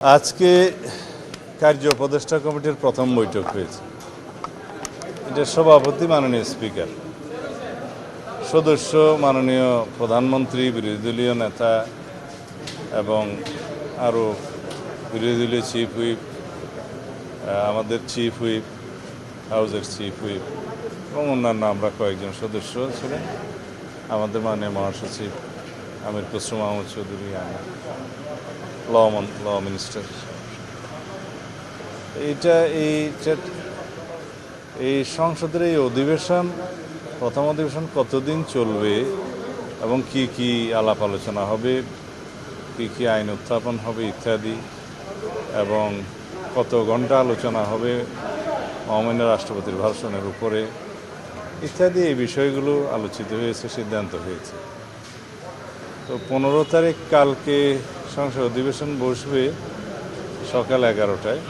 আজকে কার্য উপদেষ্টা কমিটির প্রথম বৈঠক হয়েছে। এটার সভাপতি মাননীয় স্পিকার, সদস্য মাননীয় প্রধানমন্ত্রী, বিরোধী দলীয় নেতা এবং আরও বিরোধী দলীয় চিফ হুইপ, আমাদের চিফ হুইপ, হাউসের চিফ হুইপ এবং অন্যান্য আমরা কয়েকজন সদস্য ছিলেন। আমাদের মাননীয় মহাসচিব আমির খসরু মাহমুদ চৌধুরী, আমি ল মিনিস্টার। এই সংসদের এই অধিবেশন, প্রথম অধিবেশন কতদিন চলবে এবং কি কি আলাপ আলোচনা হবে, কি কি আইন উত্থাপন হবে ইত্যাদি, এবং কত ঘন্টা আলোচনা হবে মহামান্য রাষ্ট্রপতির ভাষণের উপরে ইত্যাদি, এই বিষয়গুলো আলোচিত হয়েছে, সিদ্ধান্ত হয়েছে। তো 15 তারিখ কালকে সংসদ অধিবেশন বসবে সকাল 11টায়।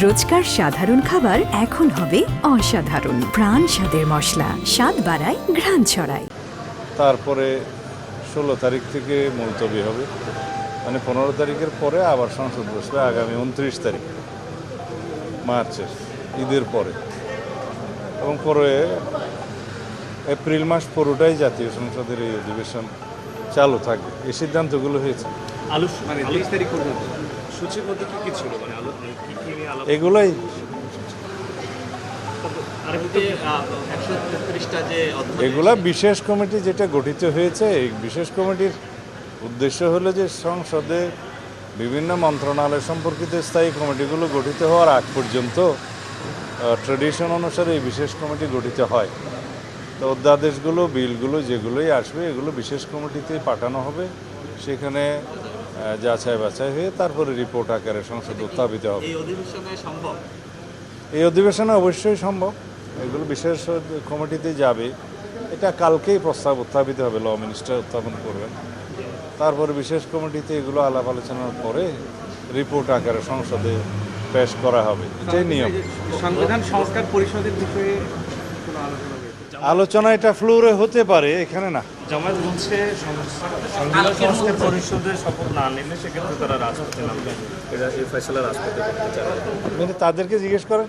রোজকার সাধারণ খাবার এখন হবে অসাধারণ। প্রাণ স্বাদের মশলা, স্বাদ বাড়ায়, ঘ্রাণ ছড়ায়। তারপরে 16 তারিখ থেকে মুলতবি হবে, মানে 15 তারিখের পরে আবার সংসদ বসবে আগামী 29 তারিখ মার্চের, ঈদের পরে, এবং পরে এপ্রিল মাস পুরোটাই জাতীয় সংসদের এই অধিবেশন চালু থাকবে। এই সিদ্ধান্তগুলো হয়েছে। মানে 30 তারিখ পর্যন্ত সূচির মধ্যে কি কি ছিল, মানে এগুলোই এগুলা বিশেষ কমিটি যেটা গঠিত হয়েছে। এই বিশেষ কমিটির উদ্দেশ্য হলো যে সংসদে বিভিন্ন মন্ত্রণালয় সম্পর্কিত স্থায়ী কমিটিগুলো গঠিত হওয়ার আগ পর্যন্ত ট্রেডিশন অনুসারে এই বিশেষ কমিটি গঠিত হয়। তো অধ্যাদেশগুলো, বিলগুলো যেগুলোই আসবে এগুলো বিশেষ কমিটিতে পাঠানো হবে, সেখানে যাচাই বাছাই হয়ে তারপরে রিপোর্ট আকারে সংসদে উত্থাপিত হবে। এই অধিবেশনে অবশ্যই সম্ভব, এগুলো বিশেষ কমিটিতে যাবে। এটা কালকেই প্রস্তাব উত্থাপিত হবে, ল মিনিস্টার উত্থাপন করবেন। তারপরে বিশেষ কমিটিতে এগুলো আলাপ আলোচনার পরে রিপোর্ট আকারে সংসদে পেশ করা হবে। এটাই নিয়ম। সংবিধান সংস্কার পরিষদের বিষয়ে আলোচনা এটা ফ্লোরে হতে পারে, এখানে না। জামায়াত বলছে সংবিধান সংস্কার পরিষদের শপথ না নিলে সেক্ষেত্রে তারা রাজপথে নামবে, এটা এই ফয়সালা রাজপথে করতে চায়। তাদেরকে জিজ্ঞেস করেন।